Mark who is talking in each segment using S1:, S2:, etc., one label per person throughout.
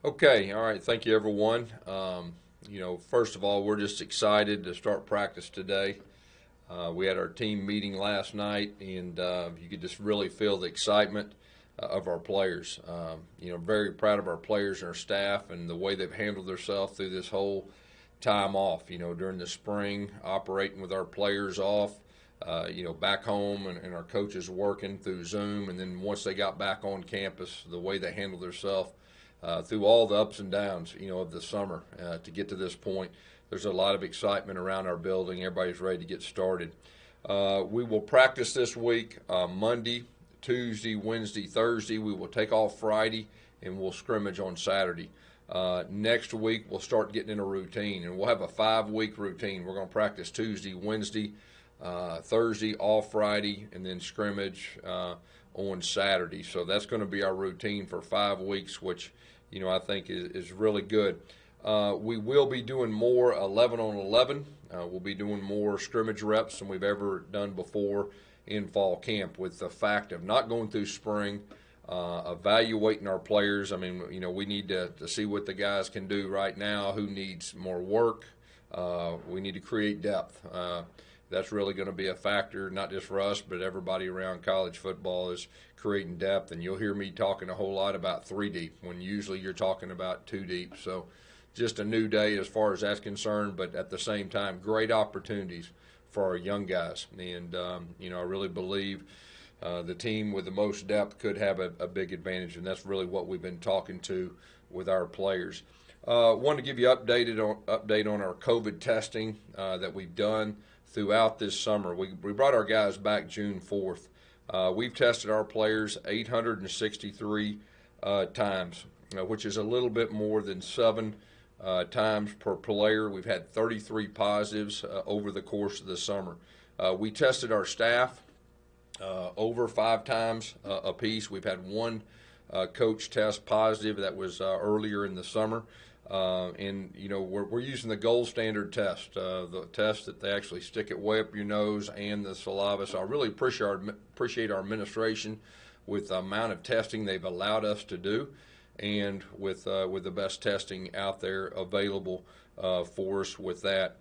S1: Okay, all right. Thank you, everyone. First of all, we're just excited to start practice today. We had our team meeting last night, and you could just really feel the excitement of our players. Very proud of our players and our staff and the way they've handled themselves through this whole time off. During the spring, operating with our players off. Back home and our coaches working through Zoom, and then once they got back on campus, the way they handled themselves through all the ups and downs, of the summer to get to this point. There's a lot of excitement around our building. Everybody's ready to get started. We will practice this week Monday, Tuesday, Wednesday, Thursday. We will take off Friday, and we'll scrimmage on Saturday. Next week, we'll start getting in a routine, and we'll have a 5-week routine. We're going to practice Tuesday, Wednesday, Thursday, off Friday, and then scrimmage on Saturday. So that's going to be our routine for 5 weeks, which I think is really good. We will be doing more 11 on 11. We'll be doing more scrimmage reps than we've ever done before in fall camp, with the fact of not going through spring, evaluating our players. I mean, we need to see what the guys can do right now, who needs more work. We need to create depth. That's really going to be a factor, not just for us, but everybody around college football, is creating depth. And you'll hear me talking a whole lot about 3 deep when usually you're talking about 2 deep. So just a new day as far as that's concerned, but at the same time, great opportunities for our young guys. And, I really believe the team with the most depth could have a big advantage, and that's really what we've been talking to with our players. Want to give you update on our COVID testing that we've done throughout this summer. We brought our guys back June 4th. We've tested our players 863 times, which is a little bit more than 7 times per player. We've had 33 positives over the course of the summer. We tested our staff over 5 times apiece. We've had 1 coach test positive. That was earlier in the summer. We're using the gold standard test, the test that they actually stick it way up your nose and the saliva. So I really appreciate our administration with the amount of testing they've allowed us to do, and with the best testing out there available for us with that.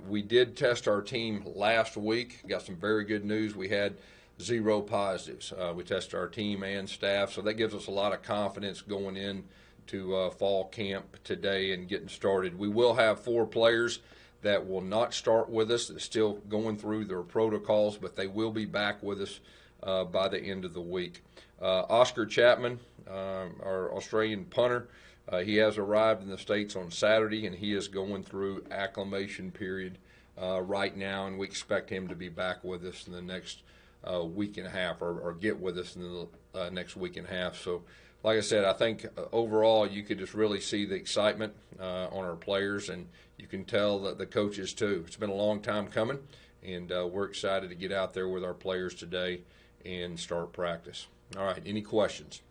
S1: We did test our team last week. Got some very good news. We had 0 positives. We tested our team and staff, so that gives us a lot of confidence going in to fall camp today and getting started. We will have 4 players that will not start with us. They're still going through their protocols, but they will be back with us by the end of the week. Oscar Chapman, our Australian punter, he has arrived in the States on Saturday, and he is going through acclimation period right now, and we expect him to be back with us in the next week and a half, or get with us in the next week and a half. So, like I said, I think overall you could just really see the excitement on our players, and you can tell that the coaches too. It's been a long time coming, and we're excited to get out there with our players today and start practice. All right, any questions?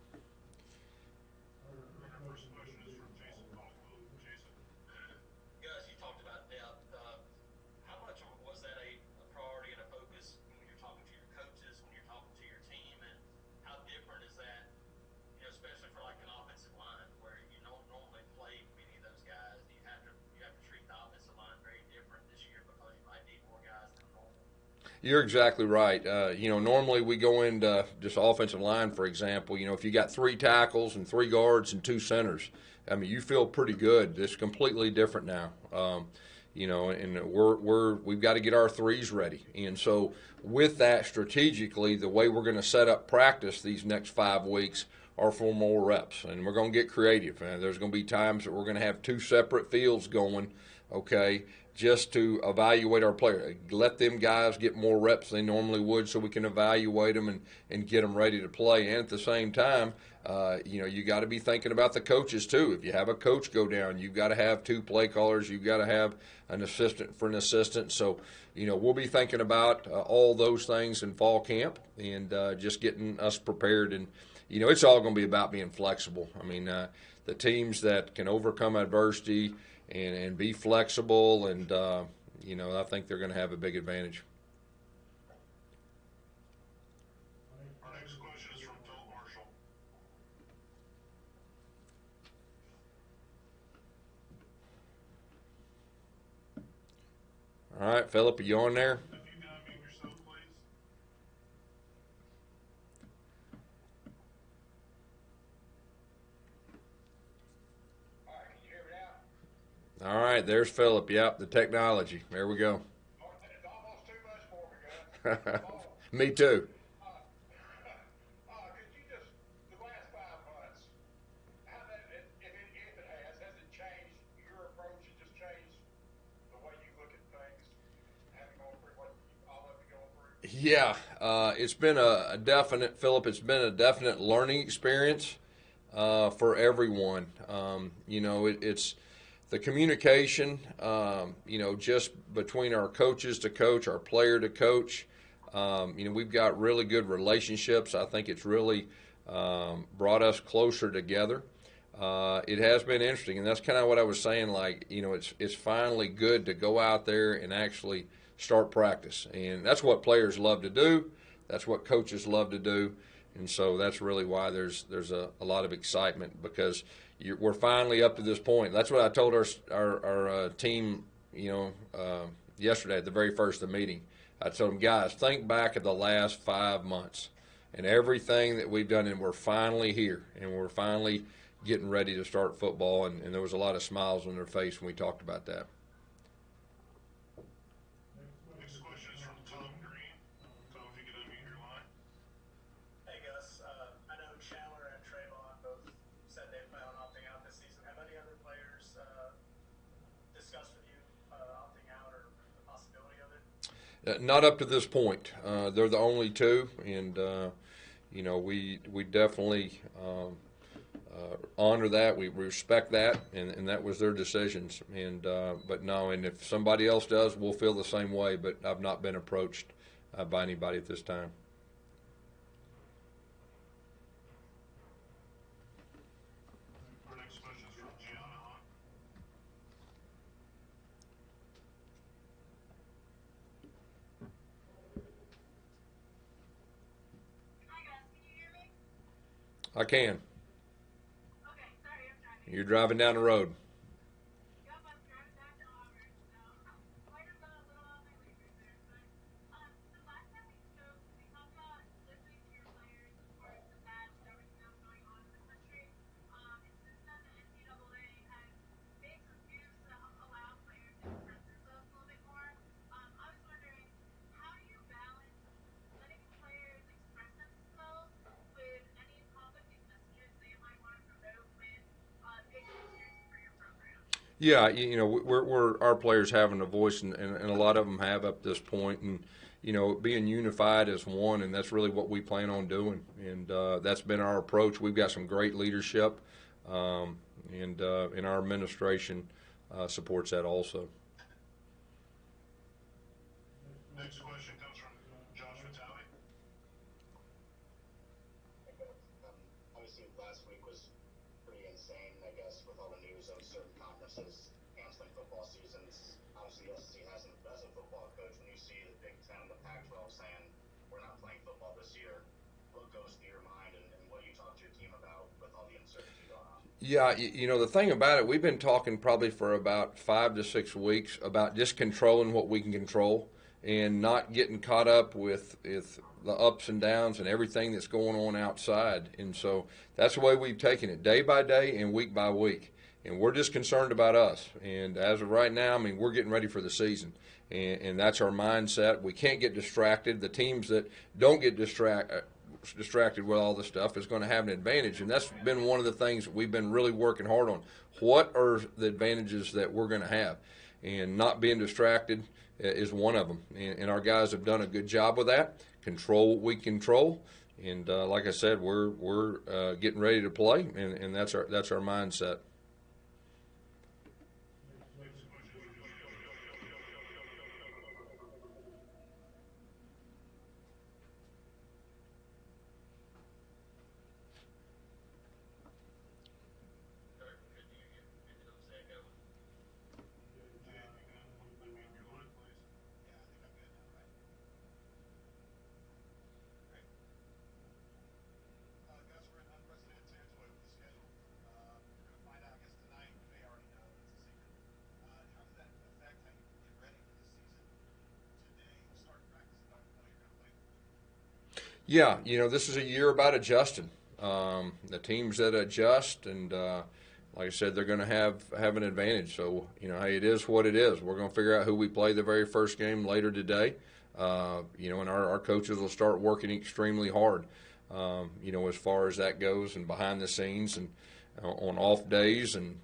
S1: You're exactly right. Normally we go into just offensive line, for example. If you got 3 tackles and 3 guards and 2 centers, I mean, you feel pretty good. It's completely different now. And we've got to get our threes ready. And so with that, strategically, the way we're going to set up practice these next 5 weeks are for more reps, and we're going to get creative. And there's going to be times that we're going to have 2 separate fields going, okay, just to evaluate our player. Let them guys get more reps than they normally would, so we can evaluate them and get them ready to play. And at the same time, you got to be thinking about the coaches too. If you have a coach go down, you've got to have 2 play callers. You've got to have an assistant for an assistant. So, we'll be thinking about all those things in fall camp, and just getting us prepared. And, it's all going to be about being flexible. I mean, the teams that can overcome adversity and be flexible, and I think they're going to have a big advantage.
S2: Our next question is from Phil Marshall.
S1: All right, Philip, are you on there?
S2: If you can unmute yourself, please.
S3: All right, can you hear me
S1: All right, there's Philip. Yep, the technology. There we go.
S3: now? It's almost too much for me, guys.
S1: Me too.
S3: Could you just, the last 5 months, how that, if it has it changed your approach? It just changed the way you look at things, having gone through what all of you going through?
S1: Yeah, it's been a definite, Philip, it's been a definite learning experience for everyone. It's the communication, just between our coaches to coach, our player to coach. We've got really good relationships. I think it's really brought us closer together. It has been interesting, and that's kind of what I was saying. Like, it's finally good to go out there and actually start practice, and that's what players love to do. That's what coaches love to do, and so that's really why there's a lot of excitement because we're finally up to this point. That's what I told our team, yesterday at the very first of the meeting. I told them, guys, think back at the last 5 months and everything that we've done, and we're finally here, and we're finally getting ready to start football, and there was a lot of smiles on their face when we talked about that.
S2: Next question is from Tom Green. Tom, if you could unmute your line.
S4: Hey Gus, I know Chandler and Trayvon both said they plan on opting out this season. Have any other players discussed with you opting out or the possibility of it?
S1: Not up to this point. They're the only two, and we definitely honor that. We respect that, and that was their decisions. And but no, and if somebody else does, we'll feel the same way. But I've not been approached by anybody at this time.
S2: Our next question is from Gianna Hunt.
S5: Hi guys, can you hear me?
S1: I can.
S5: Okay, sorry, I'm driving.
S1: You're driving down the road.
S5: Yup, I'm driving back to Auburn, so might have gone a little on my Lakers there, but the last time we spoke, we talked about listening to your players as far as the bad everything that's going on in the country. And since then, the NCAA has made some moves to allow players to express themselves a little bit more. I was wondering, how do you balance letting players express themselves with any conflicting messages they might want to promote with big pictures for your program?
S1: Yeah, we're our players having a voice, and a lot of them have up to this point, and being unified as one, and that's really what we plan on doing, and that's been our approach. We've got some great leadership, and our administration supports that also.
S2: Next question comes from Josh Vitale.
S6: Obviously, last week was pretty insane, I guess, with all the news of certain conferences canceling football seasons. Obviously, the SEC hasn't, as a football coach, when you see the Big Ten and the Pac-12 saying, we're not playing football this year, what goes through your mind, and what do you talk to your team about with all the uncertainty going on?
S1: Yeah, the thing about it, we've been talking probably for about 5 to 6 weeks about just controlling what we can control and not getting caught up with the ups and downs and everything that's going on outside. And so that's the way we've taken it, day by day and week by week. And we're just concerned about us. And as of right now, I mean, we're getting ready for the season. And that's our mindset. We can't get distracted. The teams that don't get distracted with all this stuff is going to have an advantage, and that's been one of the things that we've been really working hard on. What are the advantages that we're going to have? And not being distracted is one of them, and our guys have done a good job with that. Control what we control, and like I said, we're getting ready to play, and that's our mindset.
S3: Gus, we're in unprecedented territory with the schedule. You're going to find out
S1: Yeah, this is a year about adjusting. The teams that adjust, and like I said, they're going to have an advantage. So, hey, it is what it is. We're going to figure out who we play the very first game later today. And our coaches will start working extremely hard, as far as that goes, and behind the scenes, and on off days, and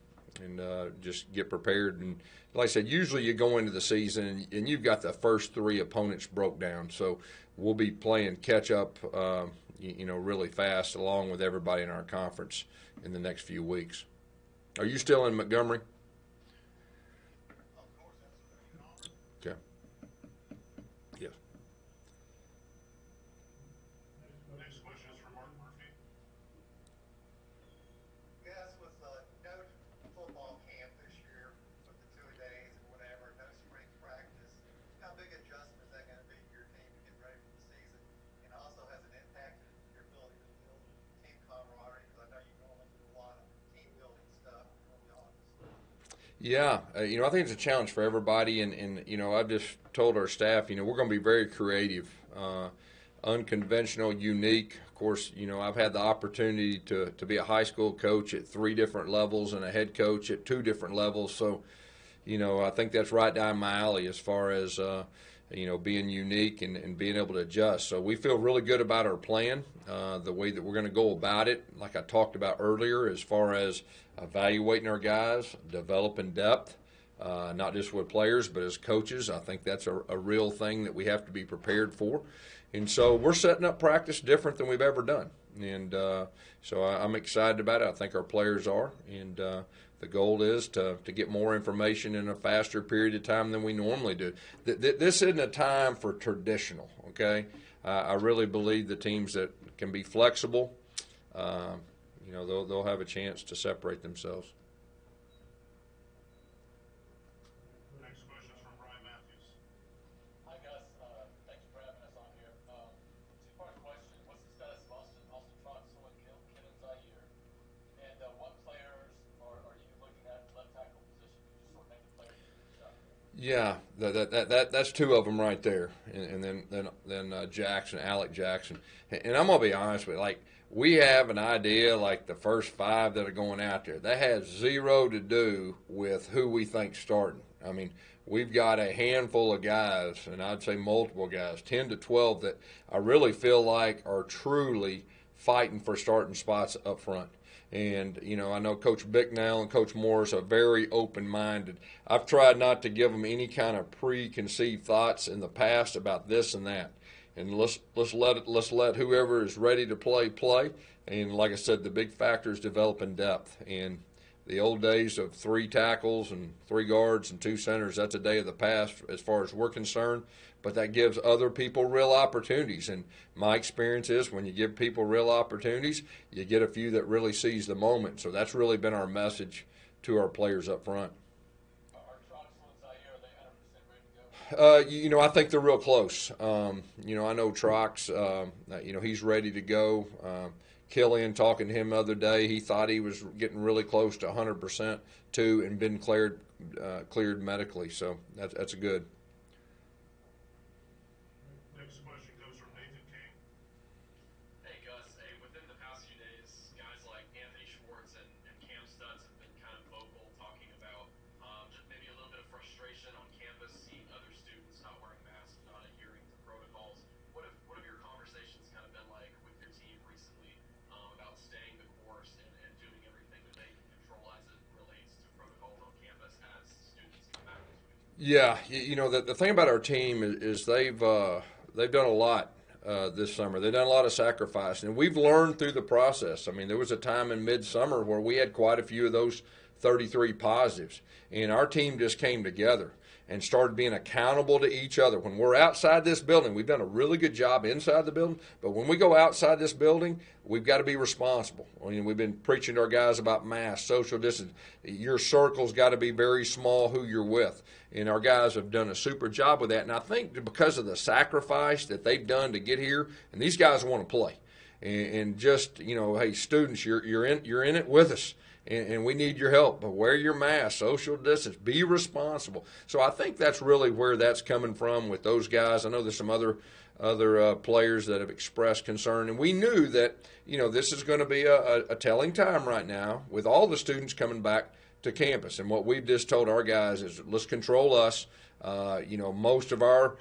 S1: just get prepared. And like I said, usually you go into the season and you've got the first three opponents broke down. So we'll be playing catch up, really fast, along with everybody in our conference in the next few weeks. Are you still in Montgomery? Okay. Yes.
S2: Next question is from Mark Murphy.
S3: Guys, with no football camp this year, with the 2 days and whatever, no spring practice, how big adjustment is that going to be for your team to get ready for the season? And also, has it impacted your ability to build team camaraderie? Because I know you normally do a lot of team building stuff early on.
S1: Yeah, I think it's a challenge for everybody, and I've just told our staff, we're going to be very creative, unconventional, unique. Of course, I've had the opportunity to be a high school coach at 3 different levels and a head coach at 2 different levels. So, I think that's right down my alley as far as being unique and being able to adjust. So we feel really good about our plan, the way that we're going to go about it, like I talked about earlier, as far as evaluating our guys, developing depth, not just with players, but as coaches. I think that's a real thing that we have to be prepared for. And so we're setting up practice different than we've ever done. And so I'm excited about it. I think our players are. And the goal is to get more information in a faster period of time than we normally do. This isn't a time for traditional, okay? I really believe the teams that can be flexible, they'll have a chance to separate themselves.
S2: Next question is from Brian Matthews.
S4: Hi guys, thank you for having us on here. Two-part question: what's the status of Austin Troxel and Kevin Zaire? And what players are you looking at left tackle position? Could you sort of name the players you reached out to?
S1: Yeah, that's 2 of them right there, and then Jackson, Alec Jackson. And I'm gonna be honest with you, like, we have an idea, like the first 5 that are going out there. That has 0 to do with who we think's starting. I mean, we've got a handful of guys, and I'd say multiple guys, 10 to 12, that I really feel like are truly fighting for starting spots up front. And, I know Coach Bicknell and Coach Morris are very open-minded. I've tried not to give them any kind of preconceived thoughts in the past about this and that. And let's let whoever is ready to play. And like I said, the big factor is developing depth. And the old days of 3 tackles and 3 guards and 2 centers, that's a day of the past as far as we're concerned. But that gives other people real opportunities. And my experience is when you give people real opportunities, you get a few that really seize the moment. So that's really been our message to our players up front.
S4: Are Troxel and Zaire, are they 100% ready to go?
S1: I think they're real close. I know Trox, he's ready to go. Killian, talking to him the other day, he thought he was getting really close to 100% too, and been cleared medically. So that's good.
S2: Next question comes from Nathan King.
S7: Hey Gus, within the past few days, guys like Anthony Schwartz and Cam Stutz have been kind of vocal, talking about just maybe a little bit of frustration on campus, seeing other students not wearing masks, not adhering to protocols. What have your conversations kind of been like with your team recently about staying the course and doing everything that they can control as it relates to protocols on campus as students come back this week?
S1: Yeah, the thing about our team is they've done a lot this summer. They've done a lot of sacrifice, and we've learned through the process. I mean, there was a time in midsummer where we had quite a few of those 33 positives, and our team just came together and started being accountable to each other. When we're outside this building, we've done a really good job inside the building, but when we go outside this building, we've got to be responsible. I mean, we've been preaching to our guys about masks, social distance. Your circle's got to be very small who you're with, and our guys have done a super job with that. And I think because of the sacrifice that they've done to get here, and these guys want to play, and just hey, students, you're in it with us. and we need your help. But wear your mask, social distance, be responsible. So I think that's really where that's coming from with those guys. I know there's some other players that have expressed concern, and we knew that this is going to be a telling time right now with all the students coming back to campus. And what we've just told our guys is let's control us. Most of our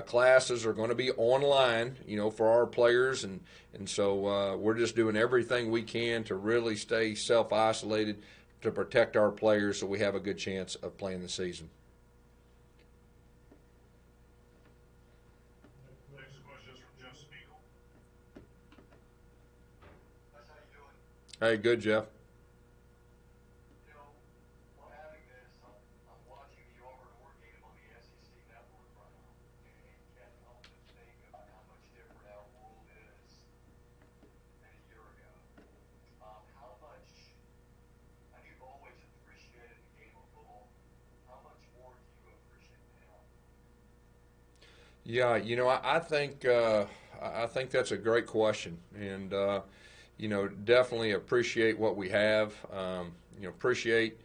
S1: classes are going to be online, for our players, and so we're just doing everything we can to really stay self-isolated to protect our players so we have a good chance of playing the season.
S2: Next question is from Jeff Spiegel.
S3: That's how you doing.
S1: Hey, good, Jeff.
S3: While having this, I'm watching the Auburn game on the SEC network right now, and can't help but think about how much different our world is than a year ago. How much, and you've always appreciated the game of football, how much more do you appreciate it now?
S1: Yeah, I think that's a great question, and definitely appreciate what we have. Appreciate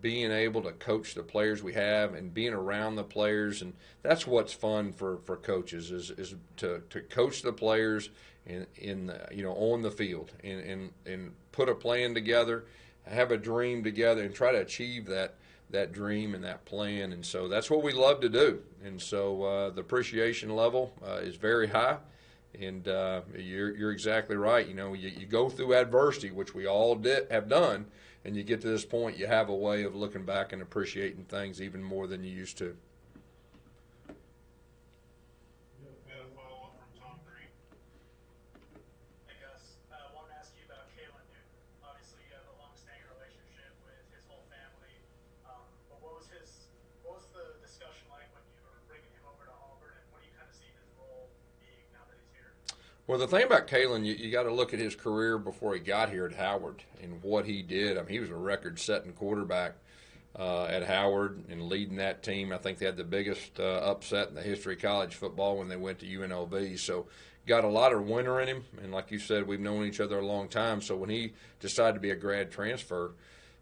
S1: being able to coach the players we have and being around the players, and that's what's fun for coaches is to coach the players in on the field and put a plan together, have a dream together, and try to achieve that dream and that plan. And so that's what we love to do. And so the appreciation level is very high. And you're exactly right. You go through adversity, which we all have done, and you get to this point, you have a way of looking back and appreciating things even more than you used to.
S2: We had a follow-up from Tom Green.
S4: Hey Gus, I wanted to ask you about Kalen Newton. Obviously, you have a long-standing relationship with his whole family. But what was the discussion like when you were bringing him over to Auburn, and what do you kind of see his role being now that he's here?
S1: Well, the thing about Kalen, you got to look at his career before he got here at Howard and what he did. I mean, he was a record-setting quarterback at Howard and leading that team. I think they had the biggest upset in the history of college football when they went to UNLV. So got a lot of winter in him. And like you said, we've known each other a long time. So when he decided to be a grad transfer,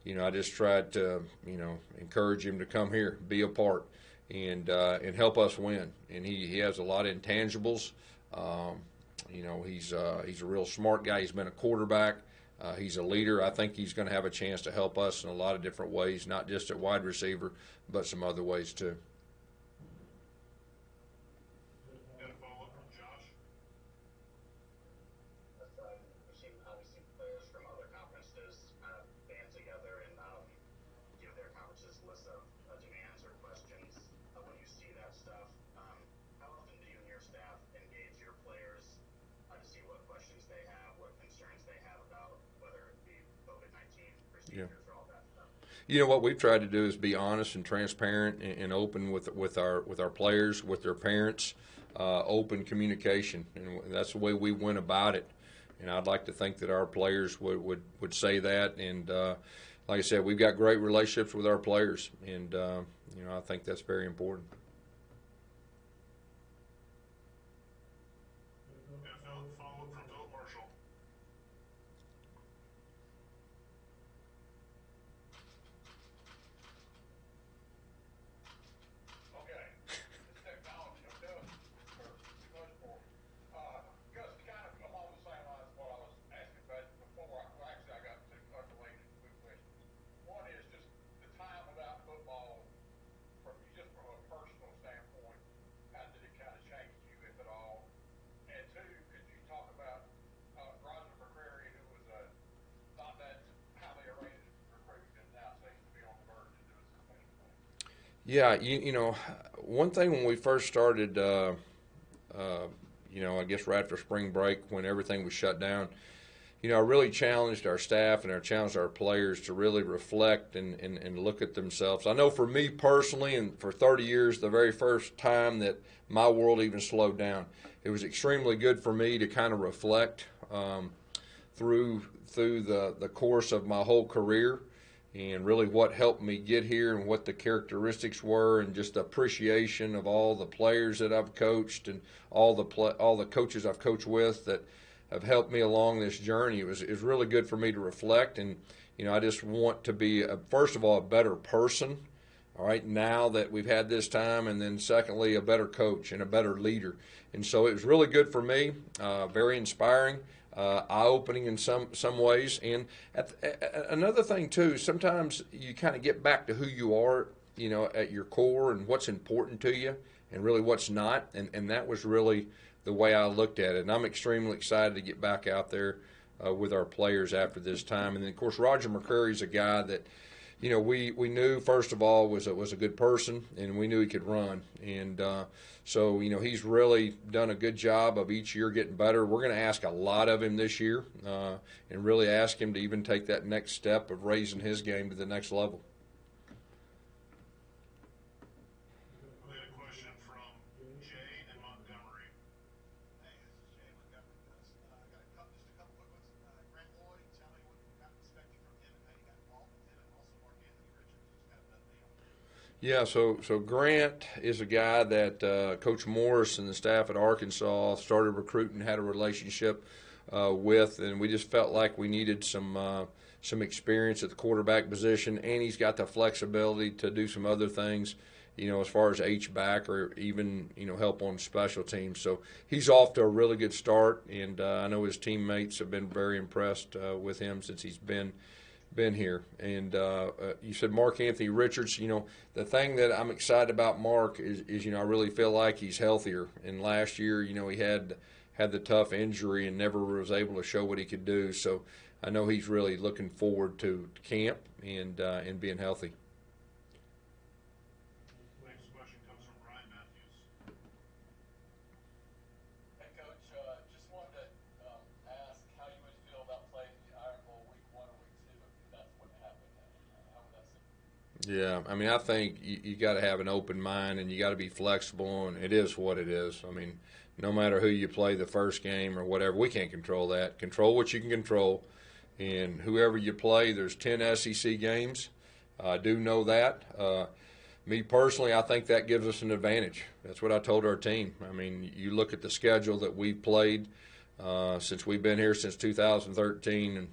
S1: I just tried to, encourage him to come here, be a part, and help us win. And he has a lot of intangibles. He's a real smart guy. He's been a quarterback. He's a leader. I think he's going to have a chance to help us in a lot of different ways, not just at wide receiver, but some other ways too.
S2: Had a follow-up from Josh.
S6: We've seen obviously players from other conferences kind of band together and give their conferences list of demands or questions. When you see that stuff, how often do you and your staff engage your players to see what questions they have, what concerns they have about whether it be COVID-19 procedures or all that stuff?
S1: What we've tried to do is be honest and transparent and open with our players, with their parents, open communication, and that's the way we went about it. And I'd like to think that our players would say that. And like I said, we've got great relationships with our players, and I think that's very important.
S2: Had a follow-up from Philip Marshall.
S3: Okay, this technology, I'm doing too much for me. Gus, kind of along the same lines of what I was asking about before. Well, actually, I got two unrelated quick questions. One is just the time without football, just from a personal standpoint, how did it kind of change you, if at all? And two, could you talk about Roger McCrary, who was not that highly rated recruit, and now seems to be on the verge of doing some special things?
S1: Yeah, one thing when we first started, I guess right after spring break when everything was shut down, I really challenged our staff and challenged our players to really reflect and look at themselves. I know for me personally, and for 30 years, the very first time that my world even slowed down, it was extremely good for me to kind of reflect through the course of my whole career, and really what helped me get here and what the characteristics were, and just the appreciation of all the players that I've coached and all the coaches I've coached with that have helped me along this journey. It was really good for me to reflect, and I just want to be, first of all, a better person, all right, now that we've had this time, and then secondly, a better coach and a better leader. And so it was really good for me, very inspiring, eye-opening in some ways. And another thing, too, sometimes you kind of get back to who you are, at your core and what's important to you and really what's not. And that was really the way I looked at it. And I'm extremely excited to get back out there with our players after this time. And then, of course, Roger McCreary's a guy that, we knew, first of all, was a good person, and we knew he could run. And so, he's really done a good job of each year getting better. We're going to ask a lot of him this year and really ask him to even take that next step of raising his game to the next level.
S2: We had a question from Jay in Montgomery.
S3: Hey, this is Jay Montgomery. I got just a couple quick ones. Grant Lloyd, tell me what you got expected from him and how you got involved with him, and also Mark Anthony Richards, who's got another deal.
S1: Yeah, so Grant is a guy that Coach Morris and the staff at Arkansas started recruiting, had a relationship with, and we just felt like we needed some experience at the quarterback position, and he's got the flexibility to do some other things, as far as H-back or even, help on special teams. So he's off to a really good start, and I know his teammates have been very impressed with him since he's been here. And you said Mark Anthony Richards. The thing that I'm excited about Mark is I really feel like he's healthier. And last year, he had the tough injury and never was able to show what he could do. So I know he's really looking forward to camp and being healthy.
S2: Next question comes from Ryan Matthews.
S7: Hey, Coach, just wanted to ask how you would feel about playing the Iron Bowl week 1 or week 2 if that's what happened. How would that sit?
S1: Yeah, I think you got to have an open mind and you got to be flexible, and it is what it is. No matter who you play the first game or whatever, we can't control that. Control what you can control, and whoever you play, there's 10 SEC games. I do know that. Me personally, I think that gives us an advantage. That's what I told our team. You look at the schedule that we've played since we've been here since 2013, and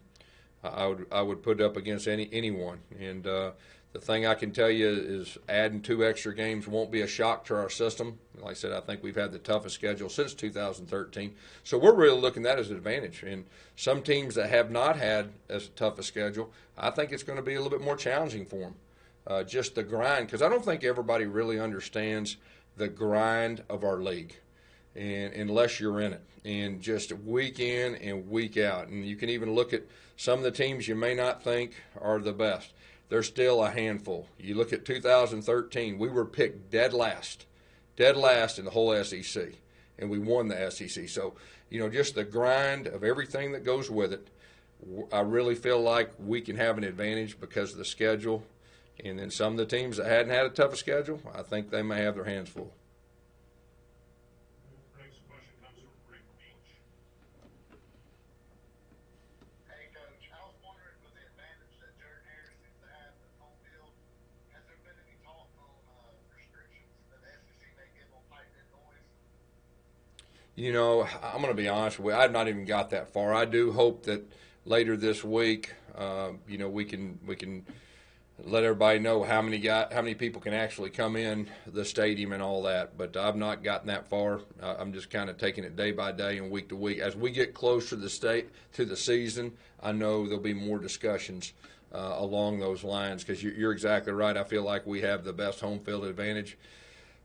S1: I would put it up against anyone. And the thing I can tell you is adding 2 extra games won't be a shock to our system. Like I said, I think we've had the toughest schedule since 2013. So we're really looking at that as an advantage. And some teams that have not had as tough a schedule, I think it's going to be a little bit more challenging for them. Just the grind, because I don't think everybody really understands the grind of our league, and unless you're in it, and just week in and week out. And you can even look at some of the teams you may not think are the best. They're still a handful. You look at 2013, we were picked dead last in the whole SEC, and we won the SEC. So, just the grind of everything that goes with it, I really feel like we can have an advantage because of the schedule. And then some of the teams that hadn't had a tougher schedule, I think they may have their hands full.
S2: Next question comes from Rick Beach.
S3: Hey, Coach, I was wondering, with the advantage that Jared Harris seems to have at home field, has there been any talk on restrictions that the SEC may give on pipe-in noise?
S1: I'm going to be honest with you. I've not even got that far. I do hope that later this week, we can let everybody know how many people can actually come in the stadium and all that. But I've not gotten that far. I'm just kind of taking it day by day and week to week. As we get closer to the season, I know there'll be more discussions along those lines, because you're exactly right. I feel like we have the best home field advantage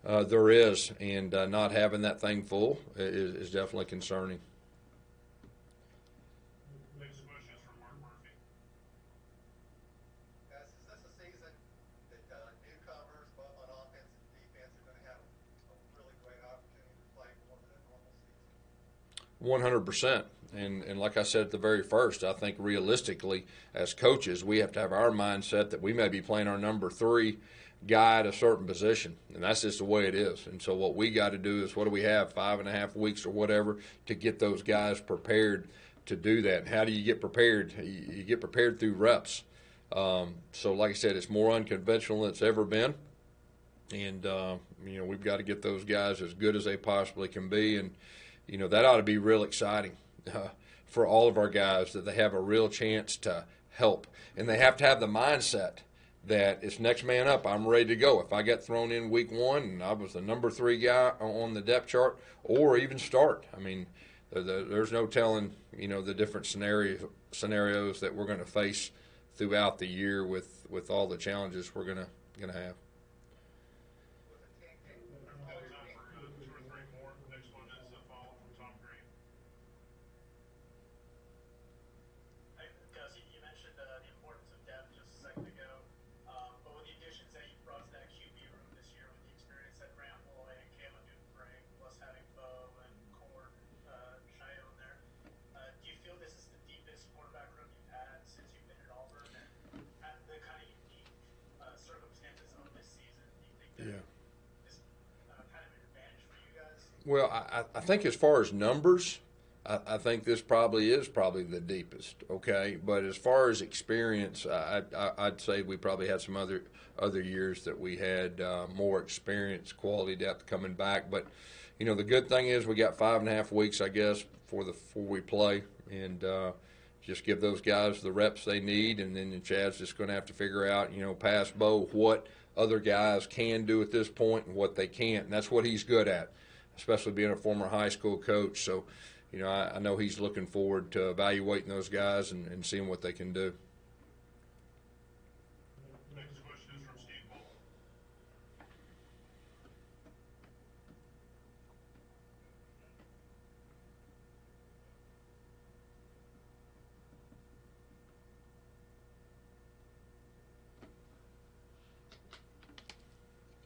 S1: there is, and not having that thing full is definitely concerning.
S2: Next question is from Mark Murphy.
S3: Guys, is this a season that newcomers, both on offense and defense, are going to have a really great opportunity to play more than a normal season?
S1: 100%. And like I said at the very first, I think realistically, as coaches, we have to have our mindset that we may be playing our number 3 guy at a certain position, and that's just the way it is. And so what we got to do is, what do we have, 5.5 weeks or whatever, to get those guys prepared to do that. And how do you get prepared? You get prepared through reps. So like I said, it's more unconventional than it's ever been. And, we've got to get those guys as good as they possibly can be. And, that ought to be real exciting for all of our guys, that they have a real chance to help. And they have to have the mindset that it's next man up. I'm ready to go. If I get thrown in week 1 and I was the number 3 guy on the depth chart, or even start, I mean, there's no telling, the different scenarios that we're going to face throughout the year with all the challenges we're going to have.
S2: We've got time for 2 or 3 more. The next one is a follow from Tom Green.
S4: Hey, Gus, you mentioned the importance of depth just a second ago, but with the additions that you brought to that QB room this year, with the experience that Grant Boy and Caleb Newton bring, plus having Bo and Cord, Cheyenne there, do you feel this is the deepest quarterback room you've had since you've been at Auburn? And at the kind of unique circumstances of this season, do you think that is kind of an advantage for you guys?
S1: Well, I think as far as numbers, I think this probably is the deepest, okay? But as far as experience, I'd say we probably had some other years that we had more experience, quality depth coming back. But, the good thing is we got 5.5 weeks, I guess, before we play, and just give those guys the reps they need. And then Chad's just going to have to figure out, past Bo, what other guys can do at this point and what they can't. And that's what he's good at, especially being a former high school coach. So, I know he's looking forward to evaluating those guys and seeing what they can do.
S2: Next question is from Steve Bull.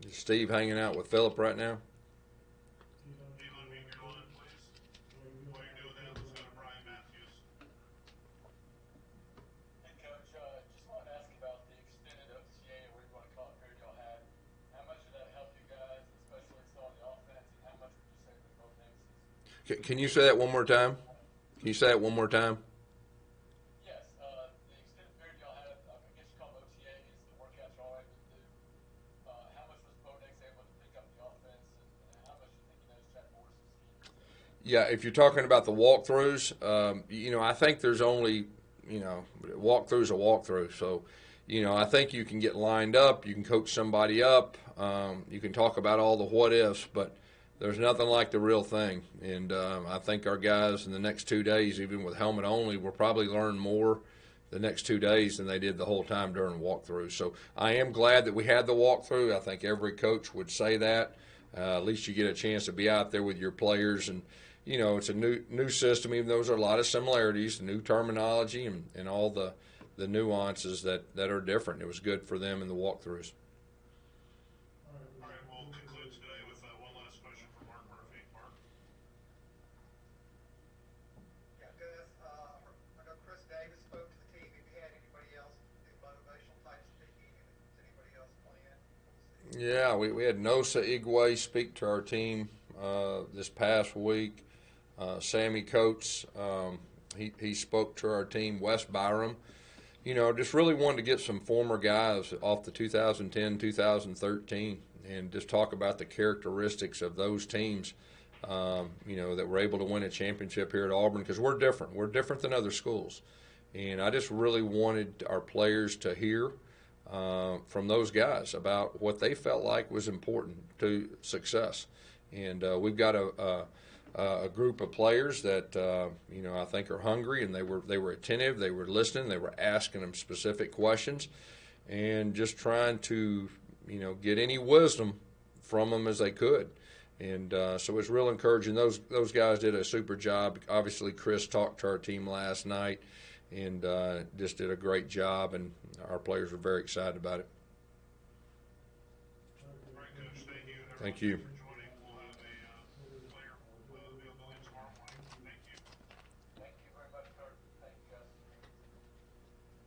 S1: Is Steve hanging out with Phillip right now?
S2: Can you unmute your line, please? While you're doing that, let's go to Brian Matthews.
S7: Hey, Coach, just wanted to ask about the extended OTA, or whatever you want to call it, period y'all had. How much did that help you guys, especially installing the offense, and how much would you say for both games?
S1: Can you say that one more time? Can you say that one more time?
S7: Yes, the extended period y'all had, I guess you call it OTA, is the workouts y'all able to do. How much was Bo Nix able to pick up the offense, and how much do you think he knows Chad Morris's scheme?
S1: Yeah, if you're talking about the walkthroughs, I think there's only, walkthrough's a walkthrough. So, I think you can get lined up, you can coach somebody up, you can talk about all the what ifs, but there's nothing like the real thing. And I think our guys in the next 2 days, even with helmet only, will probably learn more the next 2 days than they did the whole time during walkthrough. So I am glad that we had the walkthrough. I think every coach would say that. At least you get a chance to be out there with your players. And, it's a new system, even though there's a lot of similarities, new terminology, and all the nuances that are different. It was good for them in the walkthroughs.
S2: All right, we'll conclude today with one last question from Mark Murphy. Mark?
S3: Yeah, Gus, I know Chris Davis spoke to the team. Have you had anybody else do motivational type speaking? Is anybody else playing?
S1: Yeah, we had Nosa Igwe speak to our team this past week. Sammy Coates, he spoke to our team. Wes Byram, just really wanted to get some former guys off the 2010, 2013, and just talk about the characteristics of those teams, that were able to win a championship here at Auburn, because we're different. We're different than other schools. And I just really wanted our players to hear from those guys about what they felt like was important to success. And we've got a group of players that I think are hungry, and they were attentive, they were listening, they were asking them specific questions, and just trying to get any wisdom from them as they could. And so it's real encouraging. Those guys did a super job. Obviously, Chris talked to our team last night and just did a great job, and our players were very excited about it.
S2: All right, Coach, thank you.
S1: Thank you.